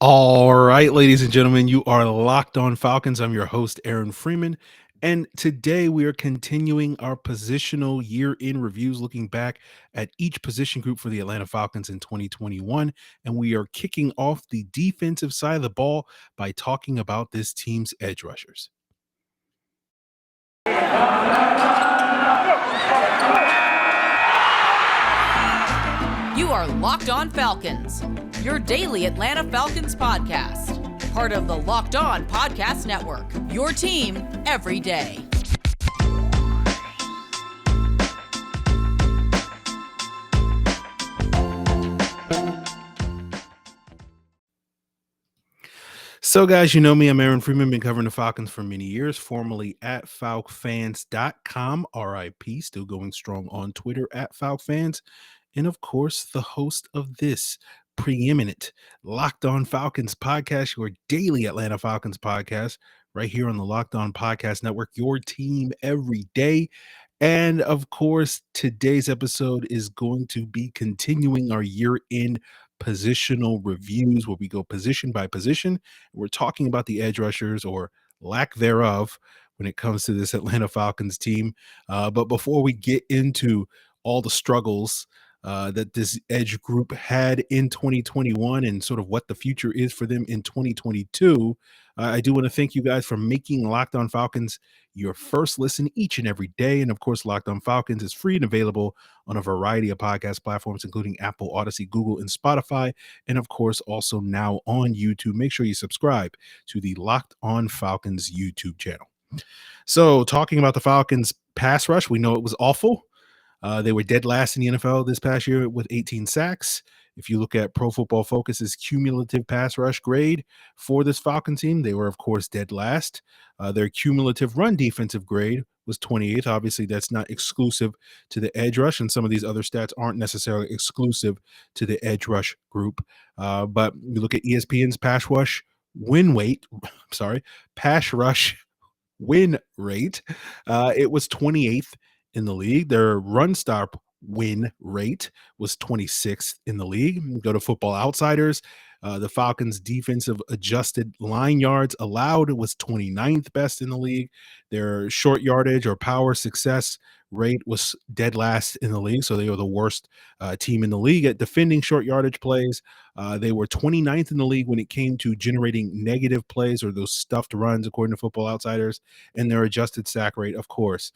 All right, ladies and gentlemen, you are locked on Falcons. I'm your host, Aaron Freeman. And today we are continuing our positional year in reviews, looking back at each position group for the Atlanta Falcons in 2021. And we are kicking off the defensive side of the ball by talking about this team's edge rushers. You are Locked On Falcons, your daily Atlanta Falcons podcast. Part of the Locked On Podcast Network, your team every day. So, guys, you know me. I'm Aaron Freeman, been covering the Falcons for many years, formerly at FalcFans.com, RIP, still going strong on Twitter at FalcFans. And of course, the host of this preeminent Locked On Falcons podcast, your daily Atlanta Falcons podcast, right here on the Locked On Podcast Network, your team every day. And of course, today's episode is going to be continuing our year in positional reviews where we go position by position. We're talking about the edge rushers or lack thereof when it comes to this Atlanta Falcons team. But before we get into all the struggles that this edge group had in 2021 and sort of what the future is for them in 2022. I do want to thank you guys for making Locked On Falcons your first listen each and every day. And of course, Locked On Falcons is free and available on a variety of podcast platforms, including Apple, Odyssey, Google, and Spotify. And of course, also now on YouTube. Make sure you subscribe to the Locked On Falcons YouTube channel. So talking about the Falcons pass rush, we know it was awful. They were dead last in the NFL this past year with 18 sacks. If you look at Pro Football Focus's cumulative pass rush grade for this Falcon team, they were, of course, dead last. Their cumulative run defensive grade was 28th. Obviously, that's not exclusive to the edge rush, and some of these other stats aren't necessarily exclusive to the edge rush group. But you look at ESPN's pass rush win rate, pass rush win rate. It was 28th in the league. Their run stop win rate was 26th in the league. Go to Football Outsiders. The Falcons' defensive adjusted line yards allowed was 29th best in the league. Their short yardage or power success rate was dead last in the league. So they were the worst team in the league at defending short yardage plays. They were 29th in the league when it came to generating negative plays or those stuffed runs, according to Football Outsiders. And their adjusted sack rate, of course,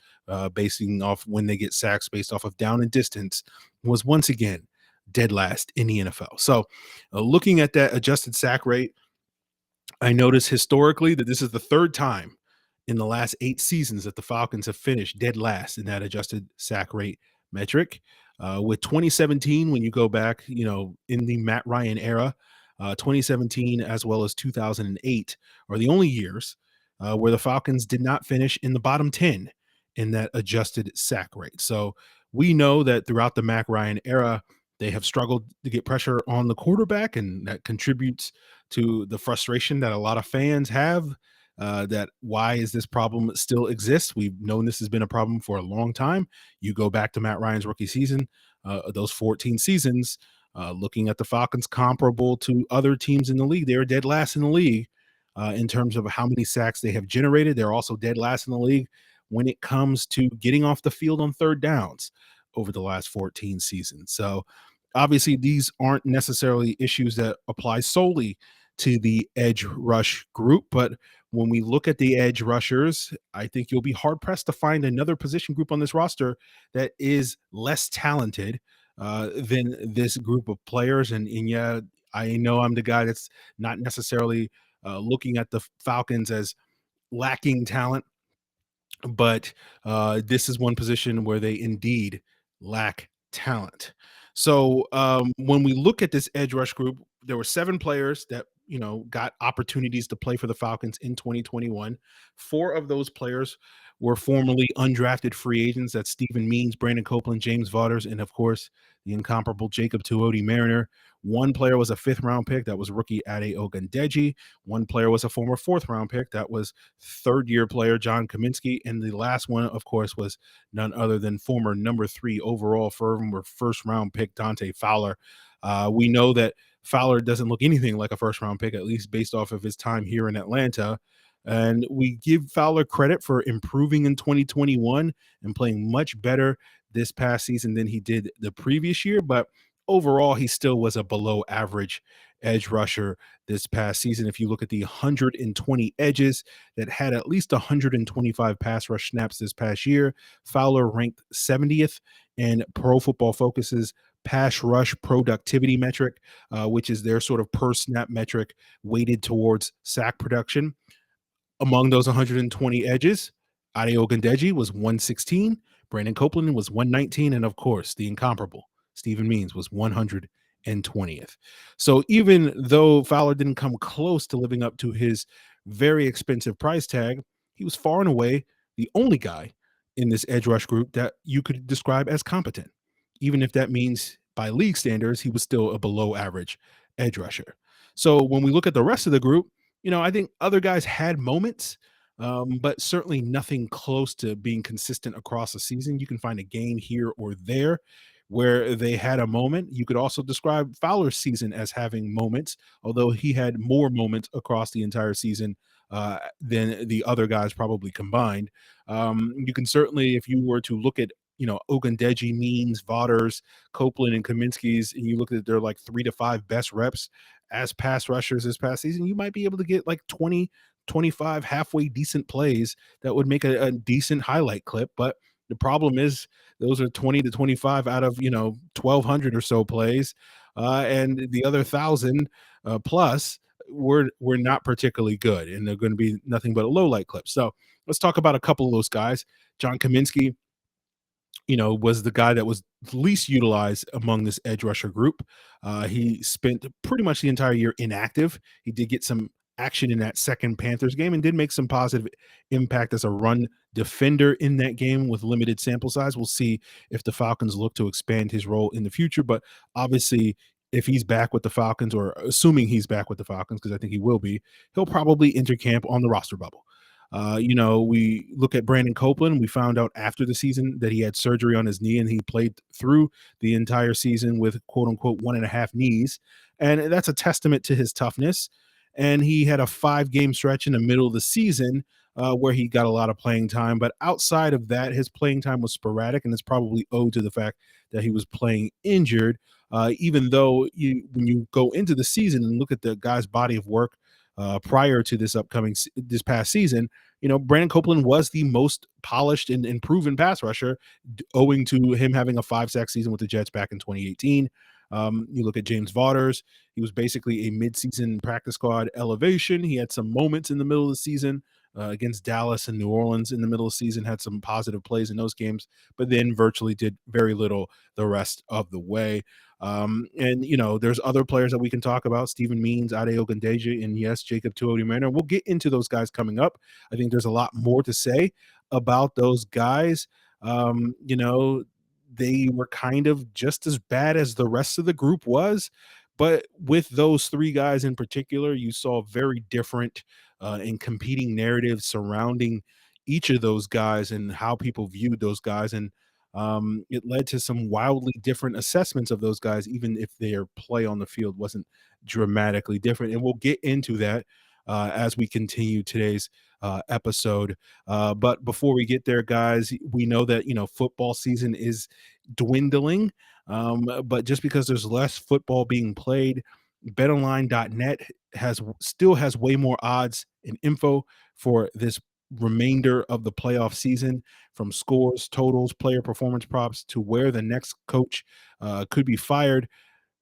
basing off when they get sacks based off of down and distance, was once again dead last in the NFL. So looking at that adjusted sack rate, I noticed historically that this is the third time in the last 8 seasons that the Falcons have finished dead last in that adjusted sack rate metric. With 2017, when you go back, in the Matt Ryan era, 2017 as well as 2008 are the only years where the Falcons did not finish in the bottom 10 in that adjusted sack rate. So we know that throughout the Matt Ryan era, they have struggled to get pressure on the quarterback, and that contributes to the frustration that a lot of fans have. That why is this problem still exists? We've known this has been a problem for a long time. You go back to Matt Ryan's rookie season, those 14 seasons, looking at the Falcons comparable to other teams in the league. They are dead last in the league in terms of how many sacks they have generated. They're also dead last in the league when it comes to getting off the field on third downs over the last 14 seasons. So obviously these aren't necessarily issues that apply solely to the edge rush group, but when we look at the edge rushers, I think you'll be hard pressed to find another position group on this roster that is less talented than this group of players. And yeah, I know I'm the guy that's not necessarily looking at the Falcons as lacking talent, but this is one position where they indeed lack talent. So when we look at this edge rush group, there were 7 players that got opportunities to play for the Falcons in 2021. 4 of those players were formerly undrafted free agents. That's Stephen Means, Brandon Copeland, James Vaughters, and of course the incomparable Jacob Tuioti-Mariner. 1 player was a 5th-round pick. That was rookie Ade Ogundeji. 1 player was a former 4th-round pick. That was 3rd-year player John Kaminsky. And the last one, of course, was none other than former number 3 overall former 1st-round pick Dante Fowler. We know that Fowler doesn't look anything like a first round pick, at least based off of his time here in Atlanta. And we give Fowler credit for improving in 2021 and playing much better this past season than he did the previous year. But overall, he still was a below average edge rusher this past season. If you look at the 120 edges that had at least 125 pass rush snaps this past year, Fowler ranked 70th in Pro Football Focus's pass rush productivity metric, which is their sort of per snap metric weighted towards sack production. Among those 120 edges, Ade Ogundeji was 116, Brandon Copeland was 119, and of course, the incomparable Stephen Means was 120th. So even though Fowler didn't come close to living up to his very expensive price tag, he was far and away the only guy in this edge rush group that you could describe as competent. Even if that means by league standards, he was still a below average edge rusher. So when we look at the rest of the group, I think other guys had moments, but certainly nothing close to being consistent across the season. You can find a game here or there where they had a moment. You could also describe Fowler's season as having moments, although he had more moments across the entire season than the other guys probably combined. You can certainly, if you were to look at Ogundeji, Means, Vaughters, Copeland, and Kaminsky's, and you look at their like 3 to 5 best reps as pass rushers this past season, you might be able to get like 20, 25 halfway decent plays that would make a decent highlight clip. But the problem is those are 20 to 25 out of 1,200 or so plays, and the other 1,000 plus were not particularly good, and they're going to be nothing but a low light clip. So let's talk about a couple of those guys. John Kaminsky, was the guy that was least utilized among this edge rusher group. He spent pretty much the entire year inactive. He did get some action in that second Panthers game and did make some positive impact as a run defender in that game with limited sample size. We'll see if the Falcons look to expand his role in the future, but obviously if he's back with the Falcons, or assuming he's back with the Falcons, because I think he will be, he'll probably enter camp on the roster bubble. We look at Brandon Copeland. We found out after the season that he had surgery on his knee, and he played through the entire season with quote unquote 1.5 knees. And that's a testament to his toughness. And he had a 5-game stretch in the middle of the season where he got a lot of playing time. But outside of that, his playing time was sporadic, and it's probably owed to the fact that he was playing injured. Even though when you go into the season and look at the guy's body of work prior to this past season, Brandon Copeland was the most polished and proven pass rusher, owing to him having a 5-sack season with the Jets back in 2018. You look at James Vaughters, he was basically a midseason practice squad elevation. He had some moments in the middle of the season against Dallas and New Orleans in the middle of the season, had some positive plays in those games, but then virtually did very little the rest of the way. And there's other players that we can talk about: Stephen Means, Ade Ogundeji, and yes, Jacob tuioti-mariner. We'll get into those guys coming up. I think there's a lot more to say about those guys. They were kind of just as bad as the rest of the group was, but with those 3 guys in particular, you saw very different and competing narratives surrounding each of those guys and how people viewed those guys. And it led to some wildly different assessments of those guys, even if their play on the field wasn't dramatically different. And we'll get into that as we continue today's episode. But before we get there, guys, we know that, football season is dwindling. But just because there's less football being played, betonline.net still has way more odds and info for this remainder of the playoff season, from scores, totals, player performance props to where the next coach could be fired.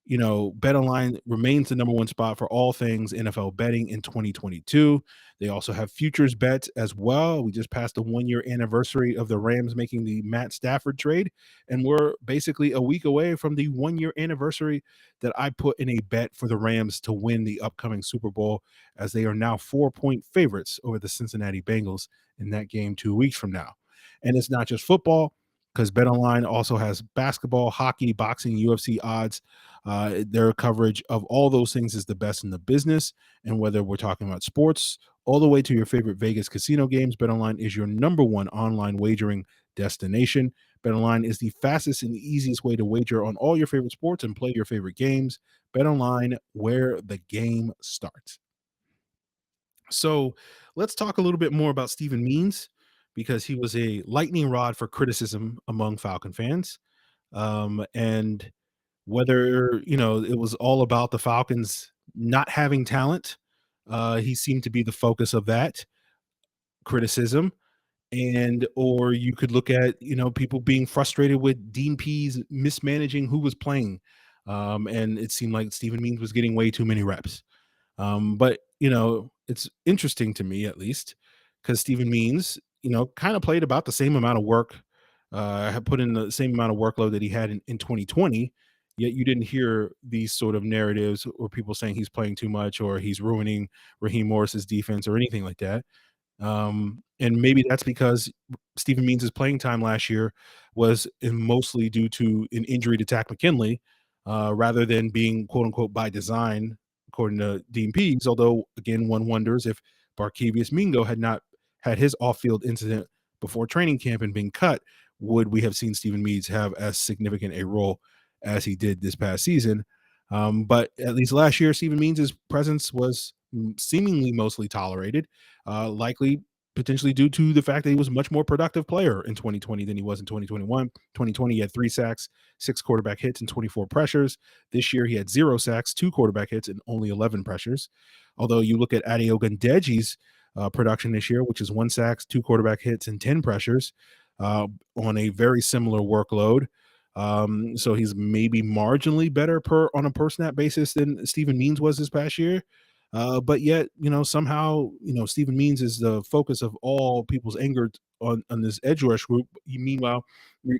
BetOnline remains the number 1 spot for all things NFL betting in 2022. They also have futures bets as well. We just passed the 1-year anniversary of the Rams making the Matt Stafford trade, and we're basically a week away from the 1-year anniversary that I put in a bet for the Rams to win the upcoming Super Bowl, as they are now 4-point favorites over the Cincinnati Bengals in that game 2 weeks from now. And it's not just football, because BetOnline also has basketball, hockey, boxing, UFC odds. Their coverage of all those things is the best in the business. And whether we're talking about sports all the way to your favorite Vegas casino games, BetOnline is your number 1 online wagering destination. BetOnline is the fastest and easiest way to wager on all your favorite sports and play your favorite games. BetOnline, where the game starts. So let's talk a little bit more about Stephen Means because he was a lightning rod for criticism among Falcon fans. And whether, it was all about the Falcons not having talent, he seemed to be the focus of that criticism. And or you could look at, people being frustrated with Dean Pease mismanaging who was playing. And it seemed like Stephen Means was getting way too many reps. But it's interesting to me at least because Stephen Means, kind of played about the same amount of work, had put in the same amount of workload that he had in 2020. Yet you didn't hear these sort of narratives or people saying he's playing too much or he's ruining Raheem Morris's defense or anything like that. And maybe that's because Stephen Means' playing time last year was mostly due to an injury to Tack McKinley, rather than being quote unquote by design, according to Dean Pease. Although, again, one wonders if Barkevius Mingo had not had his off-field incident before training camp and been cut, would we have seen Stephen Means have as significant a role as he did this past season? But at least last year, Stephen Means' presence was seemingly mostly tolerated, likely potentially due to the fact that he was a much more productive player in 2020 than he was in 2021. 2020, he had 3 sacks, 6 quarterback hits, and 24 pressures. This year, he had 0 sacks, 2 quarterback hits, and only 11 pressures. Although you look at Ade Ogundeji's production this year, which is 1 sacks, 2 quarterback hits, and 10 pressures, on a very similar workload. So he's maybe marginally better on a per snap basis than Stephen Means was this past year. But yet, somehow, Stephen Means is the focus of all people's anger on this edge rush group. Meanwhile,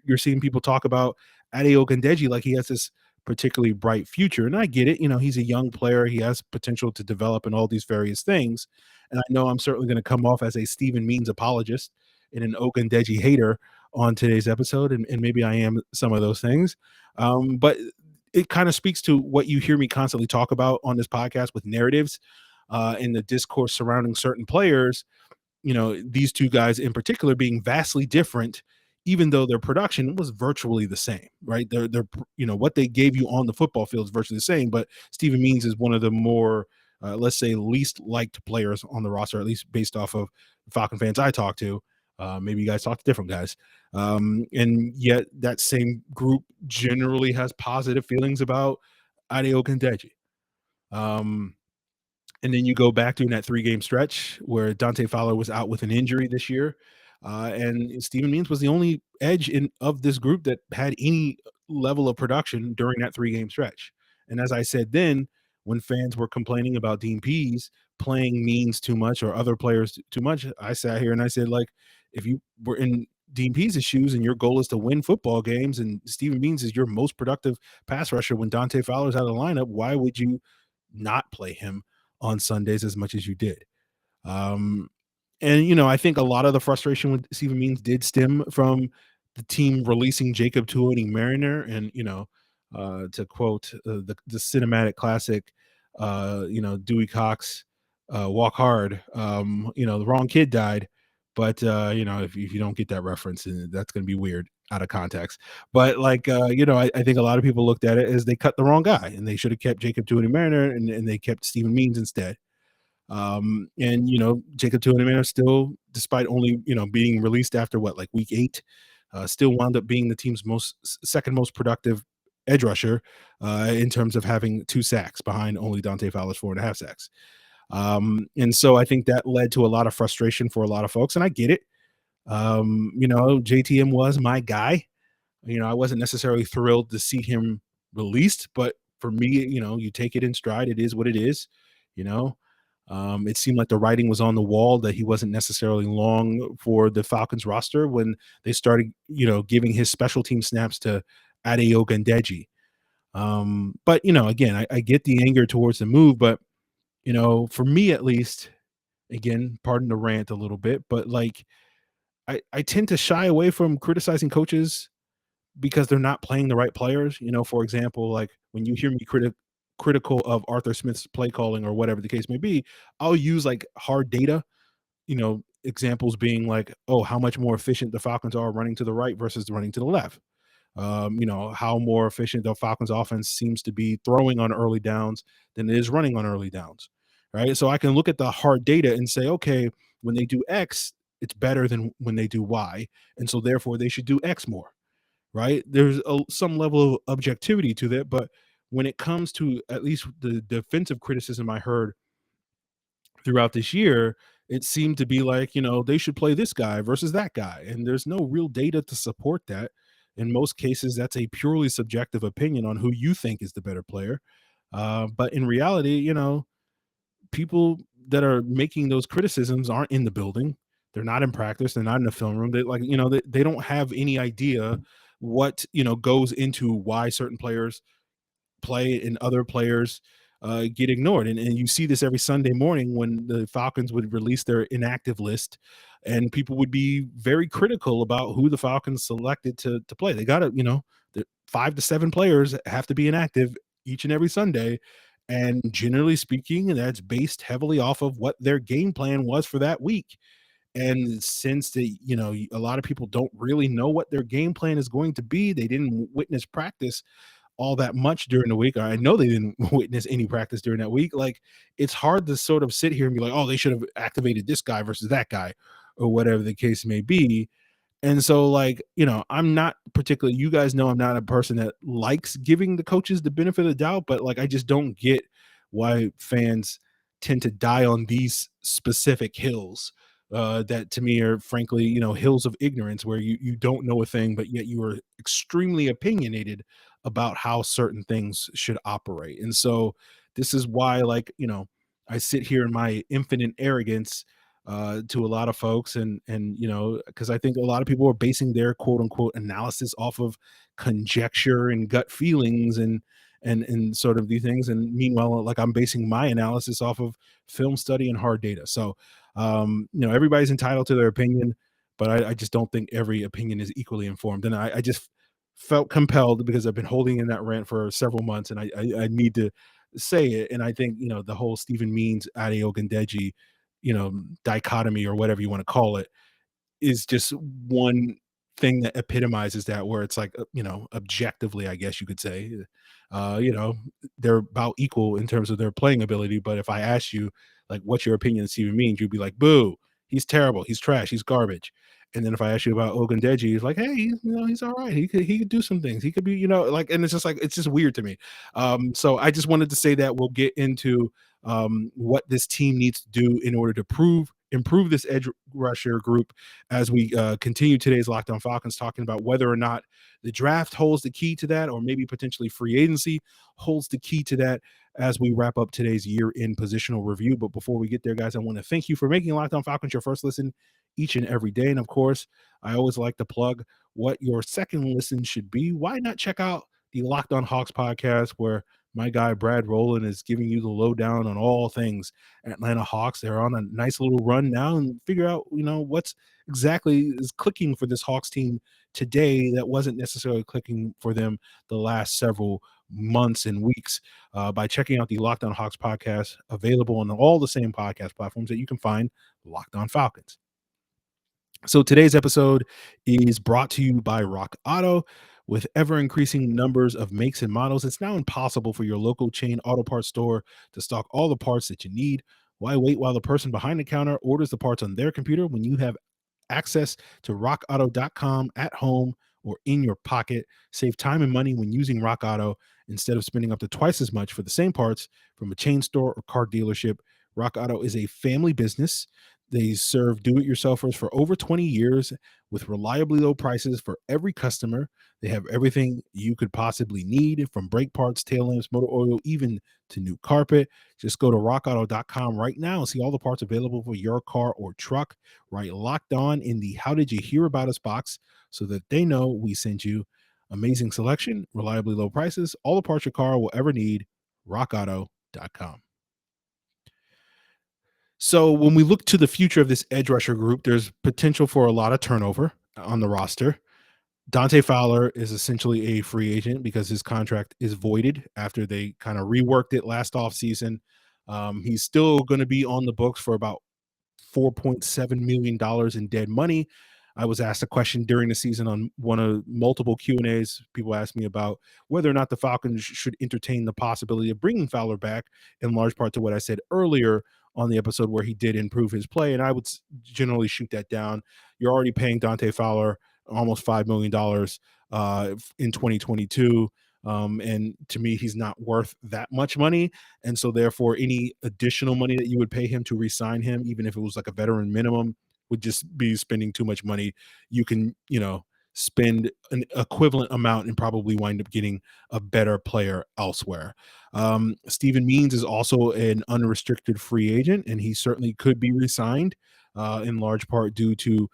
you're seeing people talk about Ade Ogundeji like he has this particularly bright future. And I get it. He's a young player. He has potential to develop and all these various things. And I know I'm certainly going to come off as a Stephen Means apologist and an Ogundeji hater on today's episode. And maybe I am some of those things. But it kind of speaks to what you hear me constantly talk about on this podcast with narratives, and the discourse surrounding certain players, these two guys in particular being vastly different, even though their production was virtually the same, right? They're what they gave you on the football field is virtually the same, but Stephen Means is one of the more, let's say, least liked players on the roster, at least based off of Falcon fans I talk to. Maybe you guys talk to different guys. And yet that same group generally has positive feelings about Ade Ogundeji. And then you go back during that 3-game stretch where Dante Fowler was out with an injury this year. And Stephen Means was the only edge of this group that had any level of production during that 3-game stretch. And as I said then, when fans were complaining about Dean Pease playing Means too much or other players too much, I sat here and I said, like, if you were in Dean Pease's shoes and your goal is to win football games and Stephen Means is your most productive pass rusher when Dante Fowler's out of the lineup, why would you not play him on Sundays as much as you did? And I think a lot of the frustration with Stephen Means did stem from the team releasing Jacob Tuioti-Mariner, and to quote the cinematic classic, Dewey Cox, "Walk Hard." The wrong kid died, but if you don't get that reference, that's going to be weird out of context. But I think a lot of people looked at it as they cut the wrong guy, and they should have kept Jacob Tuioti-Mariner, and they kept Stephen Means instead. And Jacob Tuioti-Mariner still, despite only being released after week 8, still wound up being the team's second most productive edge rusher, in terms of having 2 sacks behind only Dante Fowler's 4.5 sacks. And so I think that led to a lot of frustration for a lot of folks, and I get it. JTM was my guy. I wasn't necessarily thrilled to see him released, but for me, you take it in stride. It is what it is. It seemed like the writing was on the wall that he wasn't necessarily long for the Falcons roster when they started, giving his special team snaps to Ade Ogundeji. But again, I get the anger towards the move, but for me at least, again, pardon the rant a little bit, but I tend to shy away from criticizing coaches because they're not playing the right players. For example, like when you hear me critical of Arthur Smith's play calling or whatever the case may be, I'll use hard data, examples being like, oh, how much more efficient the Falcons are running to the right versus running to the left. How more efficient the Falcons offense seems to be throwing on early downs than it is running on early downs. Right. So I can look at the hard data and say, okay, when they do X, it's better than when they do Y. And so therefore they should do X more. Right. There's some level of objectivity to that. But when it comes to at least the defensive criticism I heard throughout this year, it seemed to be like, they should play this guy versus that guy. And there's no real data to support that. In most cases, that's a purely subjective opinion on who you think is the better player. But in reality, people that are making those criticisms aren't in the building. They're not in practice. They're not in the film room. They don't have any idea what, goes into why certain players play and other players get ignored. And you see this every Sunday morning when the Falcons would release their inactive list, and people would be very critical about who the Falcons selected to play. They got to, the 5 to 7 players have to be inactive each and every Sunday. And generally speaking, that's based heavily off of what their game plan was for that week. And since a lot of people don't really know what their game plan is going to be, they didn't witness practice all that much during the week. I know they didn't witness any practice during that week. Like, it's hard to sort of sit here and be like, oh, they should have activated this guy versus that guy, or whatever the case may be. And so, like, I'm not particularly, you guys know I'm not a person that likes giving the coaches the benefit of the doubt, but like, I just don't get why fans tend to die on these specific hills. That to me are frankly, hills of ignorance where you don't know a thing, but yet you are extremely opinionated about how certain things should operate. And so this is why, like, I sit here in my infinite arrogance to a lot of folks, and because I think a lot of people are basing their quote unquote analysis off of conjecture and gut feelings and sort of these things. And meanwhile, like, I'm basing my analysis off of film study and hard data. So everybody's entitled to their opinion, but I just don't think every opinion is equally informed. And I just felt compelled, because I've been holding in that rant for several months, and I need to say it. And I think, the whole Stephen Means, Ade Ogundeji, dichotomy, or whatever you want to call it, is just one thing that epitomizes that, where it's like, objectively, I guess you could say, uh, you know, they're about equal in terms of their playing ability. But if I ask you, like, what's your opinion of Steven Means, you'd be like, boo, he's terrible, he's trash, he's garbage. And then if I ask you about Ogundeji, it's like, hey, he's all right. He could do some things. He could be, like, and it's just like, it's just weird to me. So I just wanted to say that we'll get into what this team needs to do in order to improve this edge rusher group as we continue today's Locked On Falcons, talking about whether or not the draft holds the key to that, or maybe potentially free agency holds the key to that, as we wrap up today's year-end positional review. But before we get there, guys, I want to thank you for making Locked On Falcons your first listen each and every day. And of course, I always like to plug what your second listen should be. Why not check out the Locked On Hawks podcast, where my guy Brad Rowland is giving you the lowdown on all things Atlanta Hawks. They're on a nice little run now, and figure out, what's exactly is clicking for this Hawks team today that wasn't necessarily clicking for them the last several months and weeks, by checking out the Locked On Hawks podcast, available on all the same podcast platforms that you can find Locked On Falcons. So today's episode is brought to you by Rock Auto. With ever-increasing numbers of makes and models, it's now impossible for your local chain auto parts store to stock all the parts that you need. Why wait while the person behind the counter orders the parts on their computer, when you have access to rockauto.com at home or in your pocket? Save time and money when using Rock Auto, instead of spending up to twice as much for the same parts from a chain store or car dealership. Rock Auto is a family business. They serve do-it-yourselfers for over 20 years with reliably low prices for every customer. They have everything you could possibly need, from brake parts, tail lamps, motor oil, even to new carpet. Just go to rockauto.com right now and see all the parts available for your car or truck. Right, Locked On in the How Did You Hear About Us box, so that they know we sent you. Amazing selection, reliably low prices, all the parts your car will ever need. rockauto.com. So when we look to the future of this edge rusher group, there's potential for a lot of turnover on the roster. Dante Fowler is essentially a free agent because his contract is voided after they kind of reworked it last offseason. He's still going to be on the books for about $4.7 million in dead money. I was asked a question during the season on one of multiple Q&As. People asked me about whether or not the Falcons should entertain the possibility of bringing Fowler back, in large part to what I said earlier on the episode where he did improve his play. And I would generally shoot that down. You're already paying Dante Fowler almost $5 million in 2022. And to me, he's not worth that much money. And so therefore, any additional money that you would pay him to re-sign him, even if it was like a veteran minimum, would just be spending too much money. You can, spend an equivalent amount and probably wind up getting a better player elsewhere. Steven Means is also an unrestricted free agent, and he certainly could be re-signed in large part due to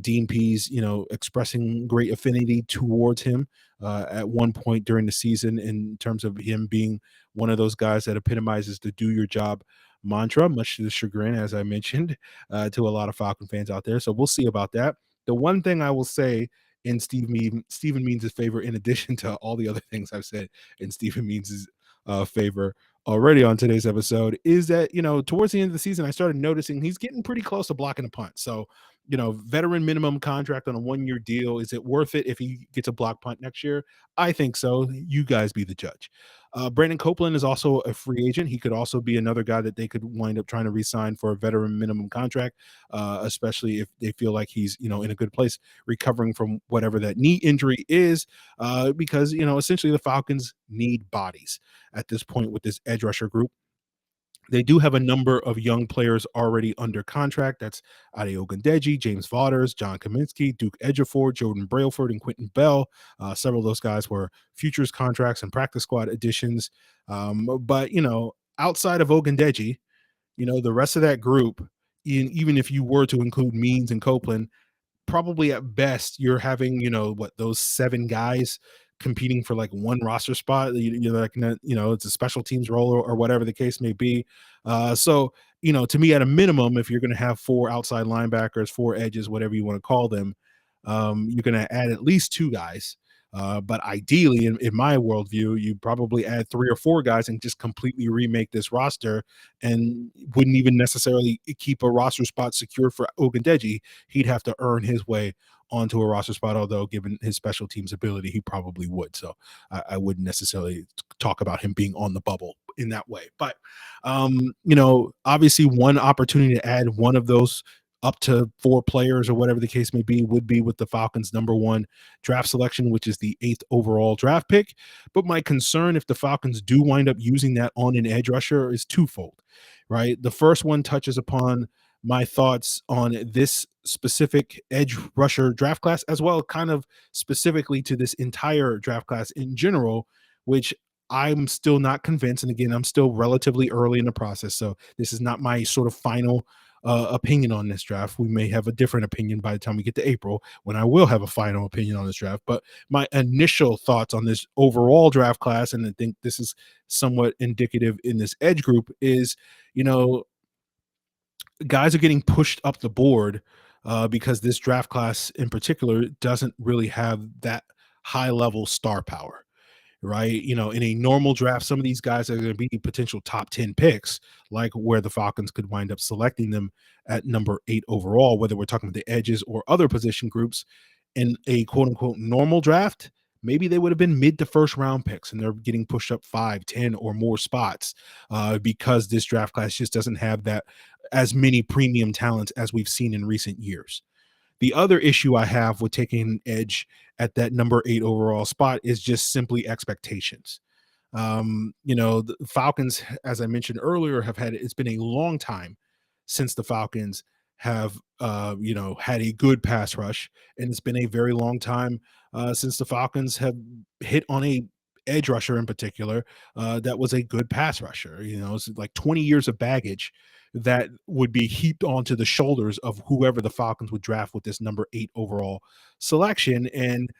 Dean Pease, expressing great affinity towards him at one point during the season, in terms of him being one of those guys that epitomizes the "do your job" mantra, much to the chagrin, as I mentioned, to a lot of Falcon fans out there. So we'll see about that. The one thing I will say in Steven Means' favor, in addition to all the other things I've said in Steven Means' favor already on today's episode, is that, towards the end of the season, I started noticing he's getting pretty close to blocking a punt. So, veteran minimum contract on a 1-year deal. Is it worth it if he gets a block punt next year? I think so. You guys be the judge. Brandon Copeland is also a free agent. He could also be another guy that they could wind up trying to re-sign for a veteran minimum contract, especially if they feel like he's, in a good place recovering from whatever that knee injury is, because, essentially the Falcons need bodies at this point with this edge rusher group. They do have a number of young players already under contract. That's Ade Ogundeji, James Vaughters, John Kaminsky, Duke Ejiofor, Jordan Brailford, and Quentin Bell. Several of those guys were futures contracts and practice squad additions. But, outside of Ogundeji, the rest of that group, even if you were to include Means and Copeland, probably at best you're having, those 7 guys competing for like one roster spot. You're like, it's a special teams role or whatever the case may be. So, to me, at a minimum, if you're going to have 4 outside linebackers, 4 edges, whatever you want to call them, you're going to add at least 2 guys. But ideally, in my worldview, you probably add 3 or 4 guys and just completely remake this roster, and wouldn't even necessarily keep a roster spot secure for Ogundeji. He'd have to earn his way onto a roster spot, although given his special teams ability, he probably would. So I wouldn't necessarily talk about him being on the bubble in that way. But, obviously one opportunity to add one of those up to 4 players or whatever the case may be would be with the Falcons' #1 draft selection, which is the 8th overall draft pick. But my concern, if the Falcons do wind up using that on an edge rusher, is twofold, right? The first one touches upon my thoughts on this specific edge rusher draft class, as well, kind of specifically to this entire draft class in general, which I'm still not convinced. And again, I'm still relatively early in the process. So this is not my sort of final opinion on this draft. We may have a different opinion by the time we get to April, when I will have a final opinion on this draft. But my initial thoughts on this overall draft class, and I think this is somewhat indicative in this edge group, is, guys are getting pushed up the board because this draft class in particular doesn't really have that high level star power, right? In a normal draft, some of these guys are going to be potential top 10 picks, like where the Falcons could wind up selecting them at number 8 overall, whether we're talking about the edges or other position groups. In a quote unquote normal draft, maybe they would have been mid to first round picks, and they're getting pushed up 5, 10 or more spots because this draft class just doesn't have that as many premium talents as we've seen in recent years. The other issue I have with taking an edge at that number 8 overall spot is just simply expectations. The Falcons, as I mentioned earlier, it's been a long time since the Falcons have, had a good pass rush. And it's been a very long time since the Falcons have hit on a edge rusher in particular that was a good pass rusher. It's like 20 years of baggage that would be heaped onto the shoulders of whoever the Falcons would draft with this number 8 overall selection. And,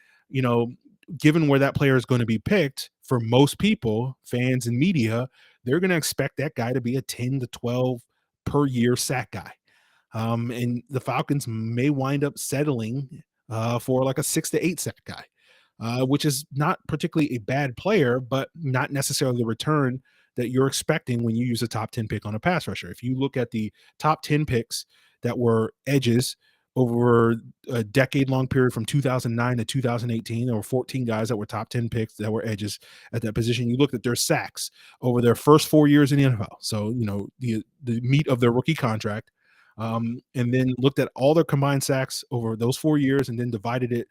given where that player is going to be picked, for most people, fans and media, they're going to expect that guy to be a 10 to 12 per year sack guy. And the Falcons may wind up settling for like a 6 to 8 sack guy, which is not particularly a bad player, but not necessarily the return that you're expecting when you use a top 10 pick on a pass rusher. If you look at the top 10 picks that were edges over a decade-long period from 2009 to 2018, there were 14 guys that were top 10 picks that were edges at that position. You looked at their sacks over their first 4 years in the NFL. So, the meat of their rookie contract, and then looked at all their combined sacks over those 4 years and then divided it,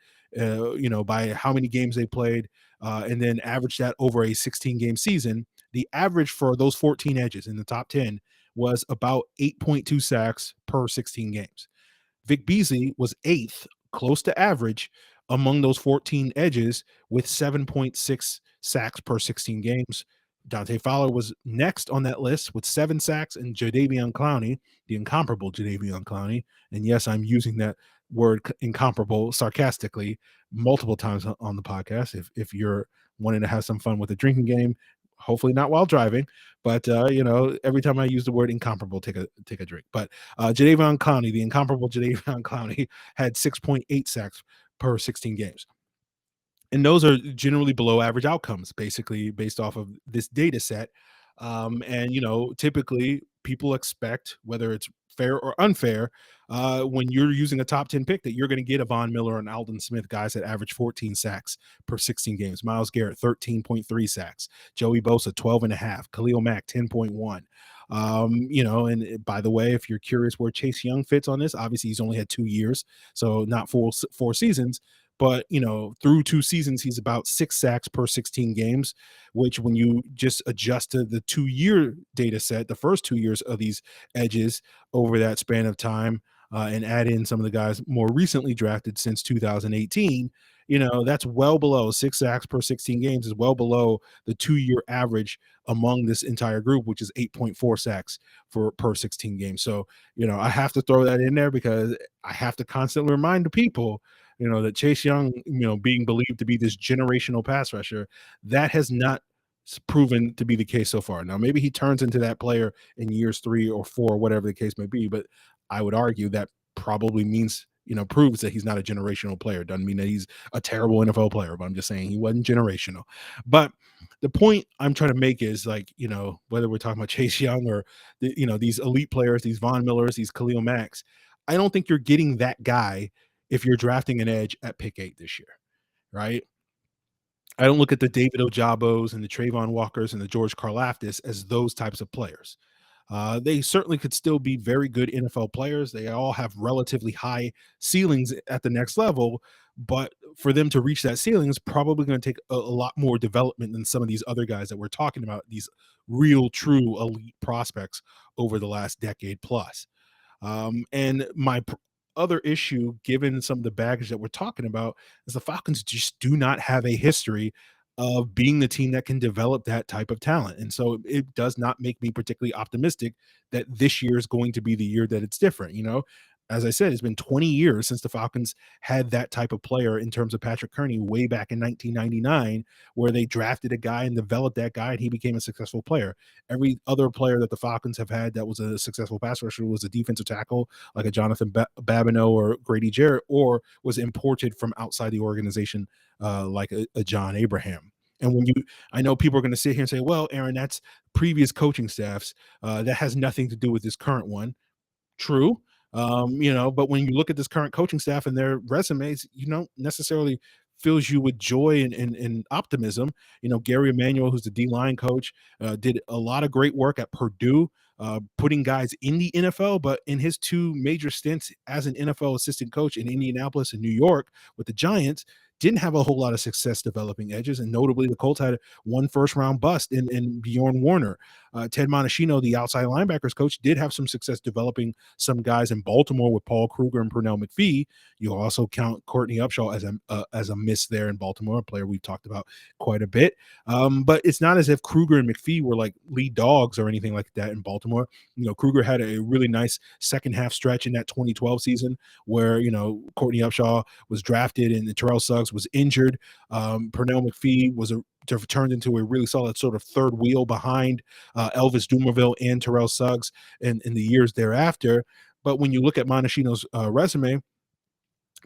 by how many games they played, and then averaged that over a 16-game season. The average for those 14 edges in the top 10 was about 8.2 sacks per 16 games. Vic Beasley was eighth, close to average, among those 14 edges with 7.6 sacks per 16 games. Dante Fowler was next on that list with 7 sacks, and Jadeveon Clowney, the incomparable Jadeveon Clowney, and yes, I'm using that word incomparable sarcastically multiple times on the podcast. If you're wanting to have some fun with a drinking game, hopefully not while driving, but every time I use the word incomparable, take a drink. But Jadeveon Clowney, the incomparable Jadeveon Clowney, had 6.8 sacks per 16 games. And those are generally below average outcomes, basically based off of this data set. And typically people expect, whether it's fair or unfair, when you're using a top 10 pick, that you're going to get a Von Miller and Aldon Smith, guys that average 14 sacks per 16 games. Myles Garrett, 13.3 sacks. Joey Bosa, 12.5. Khalil Mack, 10.1. And by the way, if you're curious where Chase Young fits on this, obviously he's only had 2 years, so not four seasons. But through 2 seasons, he's about 6 sacks per 16 games, which when you just adjust to the 2-year data set, the first 2 years of these edges over that span of time, and add in some of the guys more recently drafted since 2018, that's well below 6 sacks per 16 games, is well below the 2-year average among this entire group, which is 8.4 sacks per 16 games. So, I have to throw that in there because I have to constantly remind the people, that Chase Young, being believed to be this generational pass rusher, that has not proven to be the case so far. Now, maybe he turns into that player in years 3 or 4, whatever the case may be, but I would argue that probably means, proves that he's not a generational player. Doesn't mean that he's a terrible NFL player, but I'm just saying he wasn't generational. But the point I'm trying to make is, like, whether we're talking about Chase Young or these elite players, these Von Millers, these Khalil Macks, I don't think you're getting that guy if you're drafting an edge at pick 8 this year, right? I don't look at the David Ojabos and the Trayvon Walkers and the George Karlaftis as those types of players. They certainly could still be very good NFL players. They all have relatively high ceilings at the next level, but for them to reach that ceiling is probably going to take a lot more development than some of these other guys that we're talking about, these real, true elite prospects over the last decade plus. And my other issue, given some of the baggage that we're talking about, is the Falcons just do not have a history of being the team that can develop that type of talent. And so it does not make me particularly optimistic that this year is going to be the year that it's different. As I said, it's been 20 years since the Falcons had that type of player in terms of Patrick Kearney way back in 1999, where they drafted a guy and developed that guy and he became a successful player. Every other player that the Falcons have had that was a successful pass rusher was a defensive tackle like a Jonathan Babineau or Grady Jarrett, or was imported from outside the organization like a John Abraham. And I know people are going to sit here and say, well, Aaron, that's previous coaching staffs. That has nothing to do with this current one. True. But when you look at this current coaching staff and their resumes, you don't necessarily fills you with joy and optimism. Gary Emanuel, who's the D-line coach, did a lot of great work at Purdue, putting guys in the NFL, but in his 2 major stints as an NFL assistant coach in Indianapolis and New York with the Giants, didn't have a whole lot of success developing edges, and notably the Colts had 1 first-round bust in Bjorn Warner. Ted Monteshino, the outside linebackers coach, did have some success developing some guys in Baltimore with Paul Kruger and Pernell McPhee. You'll also count Courtney Upshaw as a miss there in Baltimore, a player we've talked about quite a bit. But it's not as if Kruger and McPhee were like lead dogs or anything like that in Baltimore. Kruger had a really nice second half stretch in that 2012 season where, Courtney Upshaw was drafted and Terrell Suggs was injured. Pernell McPhee was turned into a really solid sort of third wheel behind Elvis Dumerville and Terrell Suggs in the years thereafter. But when you look at Monteshino's resume,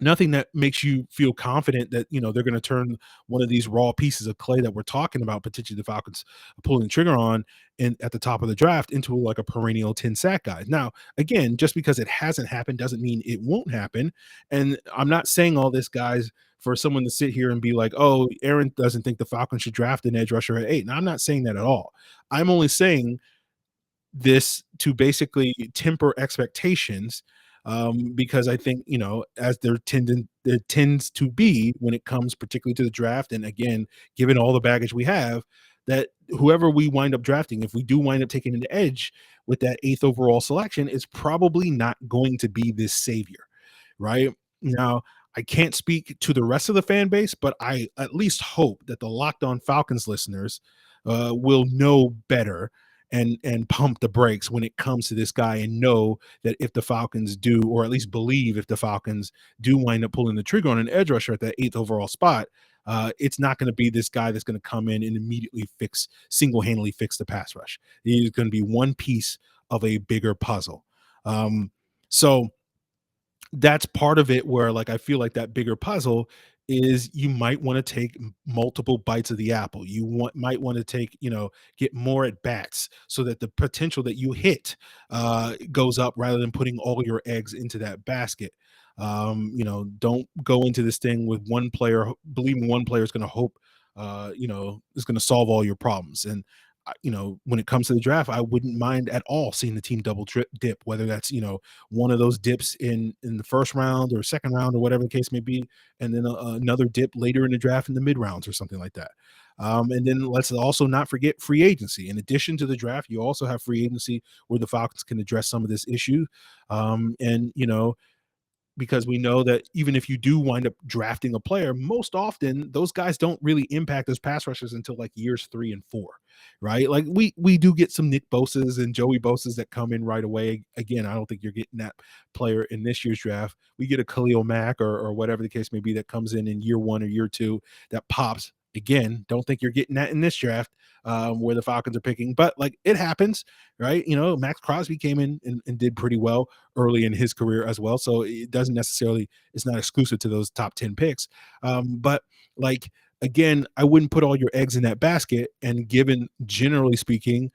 nothing that makes you feel confident that, they're going to turn one of these raw pieces of clay that we're talking about, potentially the Falcons pulling the trigger on and at the top of the draft, into like a perennial 10 sack guy. Now, again, just because it hasn't happened doesn't mean it won't happen. And I'm not saying all this, guys, for someone to sit here and be like, oh, Aaron doesn't think the Falcons should draft an edge rusher at 8. Now, I'm not saying that at all. I'm only saying this to basically temper expectations, because I think, as there tends to be when it comes particularly to the draft, and again, given all the baggage we have, that whoever we wind up drafting, if we do wind up taking an edge with that 8th overall selection, is probably not going to be this savior, right? Now, I can't speak to the rest of the fan base, but I at least hope that the Locked On Falcons listeners will know better and pump the brakes when it comes to this guy, and know that if the Falcons do, or at least believe if the Falcons do wind up pulling the trigger on an edge rusher at that 8th overall spot, it's not going to be this guy that's going to come in and immediately single-handedly fix the pass rush. He's going to be one piece of a bigger puzzle. So that's part of it, where like I feel like that bigger puzzle is you might want to take multiple bites of the apple. Might want to take, get more at bats, so that the potential that you hit goes up, rather than putting all your eggs into that basket. Don't go into this thing with one player, believing one player is going to hope, is going to solve all your problems. And when it comes to the draft, I wouldn't mind at all seeing the team double dip, whether that's, one of those dips in the first round or second round or whatever the case may be, and then another dip later in the draft in the mid rounds or something like that. And then let's also not forget free agency. In addition to the draft, you also have free agency, where the Falcons can address some of this issue. And because we know that even if you do wind up drafting a player, most often those guys don't really impact as pass rushers until like years 3 and 4, right? Like we do get some Nick Bosas and Joey Bosas that come in right away. Again, I don't think you're getting that player in this year's draft. We get a Khalil Mack or whatever the case may be that comes in year 1 or year 2 that pops. Again, don't think you're getting that in this draft, where the Falcons are picking, but like it happens, right? Max Crosby came in and did pretty well early in his career as well. So it doesn't necessarily, it's not exclusive to those top 10 picks. But like, again, I wouldn't put all your eggs in that basket. And given, generally speaking,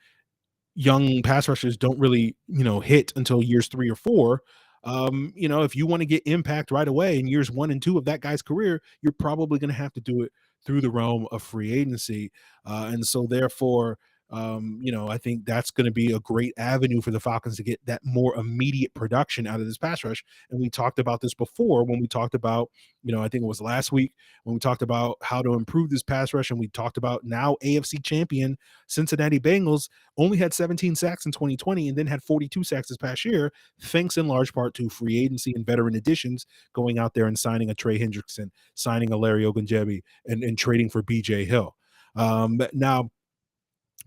young pass rushers don't really, hit until years 3 or 4. If you want to get impact right away in years 1 and 2 of that guy's career, you're probably going to have to do it through the realm of free agency. And so therefore, I think that's going to be a great avenue for the Falcons to get that more immediate production out of this pass rush. And we talked about this before when we talked about, I think it was last week when we talked about how to improve this pass rush. And we talked about now AFC champion Cincinnati Bengals only had 17 sacks in 2020 and then had 42 sacks this past year, thanks in large part to free agency and veteran additions, going out there and signing a Trey Hendrickson, signing a Larry Ogundeji, and trading for BJ Hill. Now,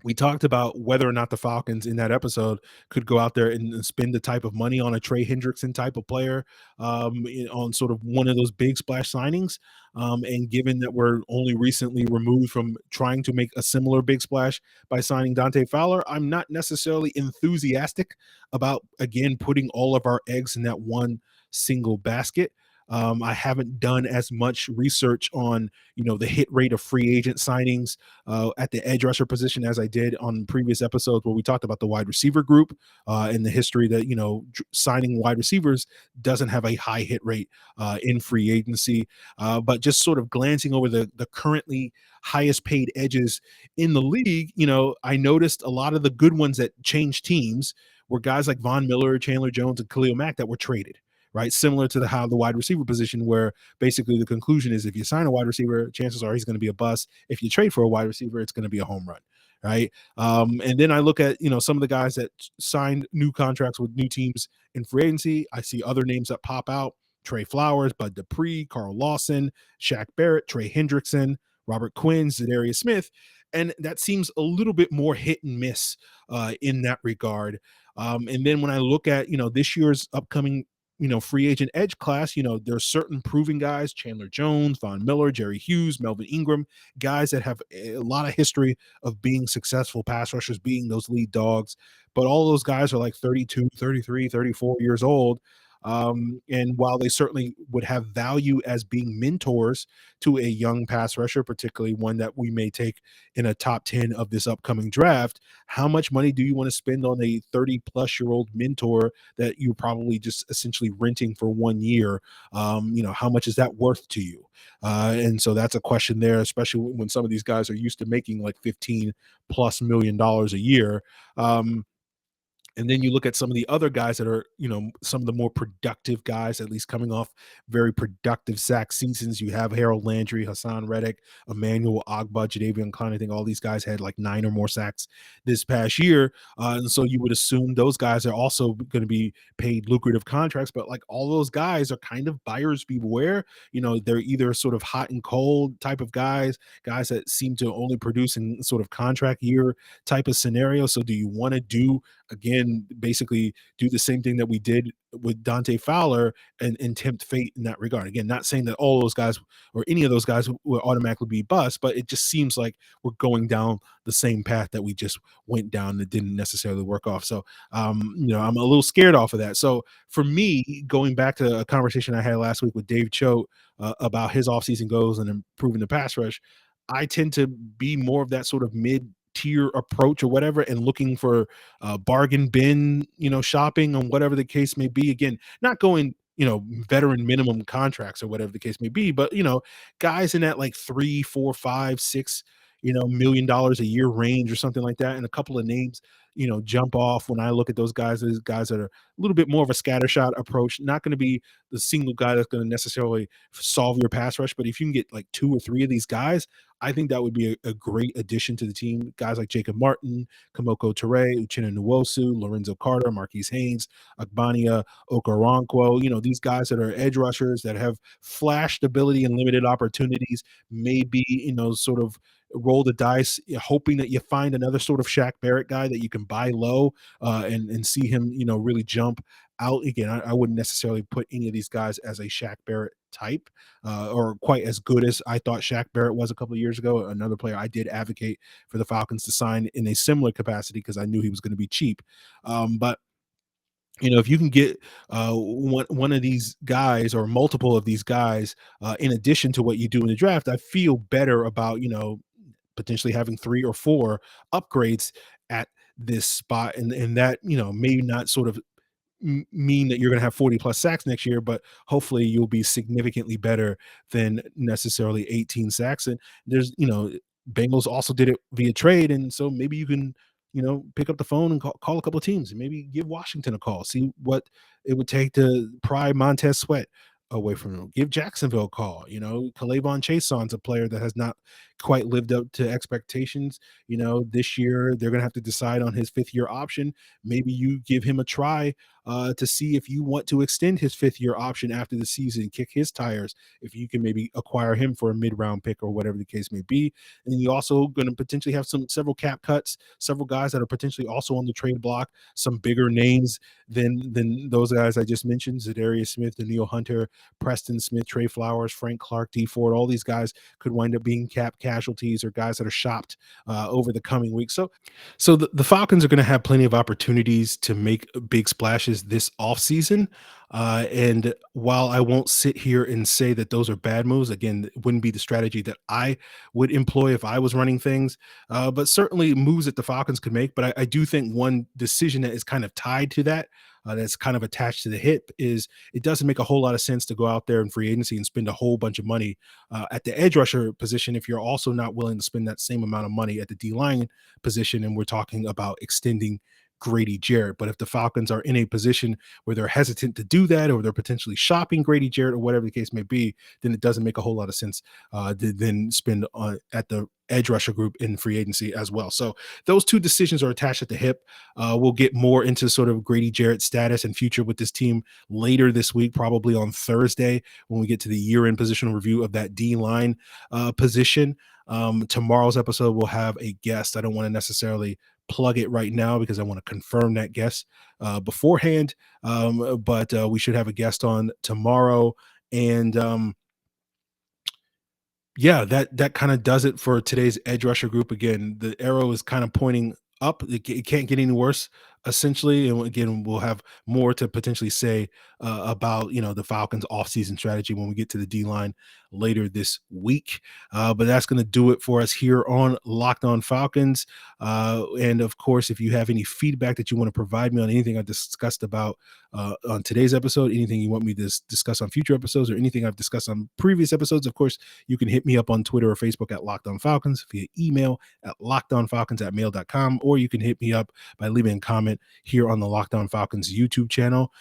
we talked about whether or not the Falcons in that episode could go out there and spend the type of money on a Trey Hendrickson type of player, on sort of one of those big splash signings. And given that we're only recently removed from trying to make a similar big splash by signing Dante Fowler, I'm not necessarily enthusiastic about, again, putting all of our eggs in that one single basket. I haven't done as much research on, the hit rate of free agent signings at the edge rusher position as I did on previous episodes where we talked about the wide receiver group and the history that, signing wide receivers doesn't have a high hit rate in free agency. But just sort of glancing over the currently highest paid edges in the league, I noticed a lot of the good ones that changed teams were guys like Von Miller, Chandler Jones, and Khalil Mack that were traded. Right, similar to how the wide receiver position, where basically the conclusion is if you sign a wide receiver, chances are he's going to be a bust. If you trade for a wide receiver, it's going to be a home run, right? And then I look at some of the guys that signed new contracts with new teams in free agency. I see other names that pop out: Trey Flowers, Bud Dupree, Carl Lawson, Shaq Barrett, Trey Hendrickson, Robert Quinn, Zadarius Smith, and that seems a little bit more hit and miss in that regard. And then when I look at this year's upcoming free agent edge class, there's certain proven guys: Chandler Jones, Von Miller, Jerry Hughes, Melvin Ingram, guys that have a lot of history of being successful pass rushers, being those lead dogs. But all those guys are like 32, 33, 34 years old. And while they certainly would have value as being mentors to a young pass rusher, particularly one that we may take in a top 10 of this upcoming draft, how much money do you want to spend on a 30-plus-year-old mentor that you're probably just essentially renting for 1 year? How much is that worth to you? And so that's a question there, especially when some of these guys are used to making like 15+ million dollars a year. Um, and then you look at some of the other guys that are, some of the more productive guys, at least coming off very productive sack seasons. You have Harold Landry, Hassan Reddick, Emmanuel Ogba, Jadeveon Clowney. I think all these guys had like 9 or more sacks this past year. And so you would assume those guys are also going to be paid lucrative contracts. But like all those guys are kind of buyers beware. They're either sort of hot and cold type of guys that seem to only produce in sort of contract year type of scenario. So do you want to again, basically do the same thing that we did with Dante Fowler and tempt fate in that regard? Again, not saying that all those guys or any of those guys will automatically be bust, but it just seems like we're going down the same path that we just went down that didn't necessarily work off. So, I'm a little scared off of that. So for me, going back to a conversation I had last week with Dave Choate about his offseason goals and improving the pass rush, I tend to be more of that sort of mid tier approach or whatever, and looking for bargain bin, shopping on whatever the case may be. Again, not going, veteran minimum contracts or whatever the case may be, but guys in that like 3, 4, 5, 6 million dollars a year range or something like that. And a couple of names, jump off when I look at those guys as guys that are a little bit more of a scattershot approach, not going to be the single guy that's going to necessarily solve your pass rush. But if you can get like 2 or 3 of these guys, I think that would be a great addition to the team. Guys like Jacob Martin, Kamoko Ture, Uchenna Nwosu, Lorenzo Carter, Marquise Haynes, Agbania Okoronkwo, these guys that are edge rushers that have flashed ability and limited opportunities, maybe, sort of roll the dice, hoping that you find another sort of Shaq Barrett guy that you can buy low and see him, really jump out. Again, I wouldn't necessarily put any of these guys as a Shaq Barrett type or quite as good as I thought Shaq Barrett was a couple of years ago. Another player I did advocate for the Falcons to sign in a similar capacity because I knew he was going to be cheap. But if you can get one of these guys or multiple of these guys in addition to what you do in the draft, I feel better about potentially having 3 or 4 upgrades at this spot, and that may not sort of mean that you're going to have 40 plus sacks next year, but hopefully you'll be significantly better than necessarily 18 sacks. And there's, Bengals also did it via trade. And so maybe you can, pick up the phone and call a couple of teams and maybe give Washington a call, see what it would take to pry Montez Sweat away from him. Give Jacksonville a call. K'Lavon Chaison's a player that has not quite lived up to expectations. This year they're going to have to decide on his 5th-year option. Maybe you give him a try to see if you want to extend his 5th-year option after the season, kick his tires, if you can maybe acquire him for a mid-round pick or whatever the case may be. And then you also going to potentially have several cap cuts, several guys that are potentially also on the trade block, some bigger names than those guys I just mentioned, Zadarius Smith, Daniil Hunter, Preston Smith, Trey Flowers, Frank Clark, D Ford. All these guys could wind up being cap casualties or guys that are shopped over the coming weeks. So the Falcons are going to have plenty of opportunities to make big splashes this offseason. And while I won't sit here and say that those are bad moves, again, it wouldn't be the strategy that I would employ if I was running things, but certainly moves that the Falcons could make. But I do think one decision that is kind of tied to that, that's kind of attached to the hip, is it doesn't make a whole lot of sense to go out there in free agency and spend a whole bunch of money at the edge rusher position if you're also not willing to spend that same amount of money at the D line position. And we're talking about extending Grady Jarrett. But if the Falcons are in a position where they're hesitant to do that, or they're potentially shopping Grady Jarrett or whatever the case may be, then it doesn't make a whole lot of sense to then spend at the edge rusher group in free agency as well. So those two decisions are attached at the hip. We'll get more into sort of Grady Jarrett's status and future with this team later this week, probably on Thursday when we get to the year-end positional review of that D-line position. Tomorrow's episode will have a guest. I don't want to necessarily plug it right now because I want to confirm that guest beforehand. But we should have a guest on tomorrow. And yeah, that kind of does it for today's edge rusher group. Again, the arrow is kind of pointing up. It can't get any worse essentially. And again, we'll have more to potentially say about the Falcons offseason strategy when we get to the D line later this week. But that's going to do it for us here on Locked On Falcons. And of course, if you have any feedback that you want to provide me on anything I discussed about on today's episode, anything you want me to discuss on future episodes, or anything I've discussed on previous episodes, of course, you can hit me up on Twitter or Facebook at Locked On Falcons, via email at lockedonfalcons@mail.com, or you can hit me up by leaving a comment here on the Locked On Falcons YouTube channel.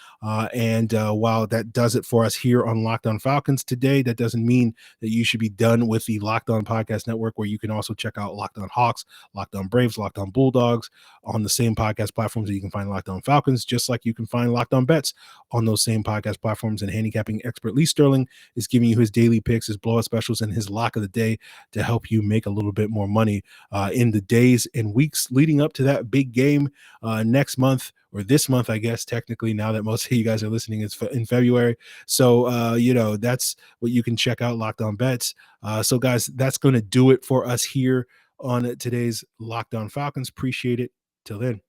And while that does it for us here on Locked On Falcons today, that doesn't mean that you should be done with the Locked On Podcast Network, where you can also check out Locked On Hawks, Locked On Braves, Locked On Bulldogs on the same podcast platforms that you can find Locked On Falcons, just like you can find Locked On Bets on those same podcast platforms. And handicapping expert Lee Sterling is giving you his daily picks, his blowout specials, and his lock of the day to help you make a little bit more money in the days and weeks leading up to that big game next month, or this month, I guess, technically, now that most of you guys are listening, it's in February. So, that's what you can check out, Locked On Bets. So, guys, that's going to do it for us here on today's Locked On Falcons. Appreciate it. Till then.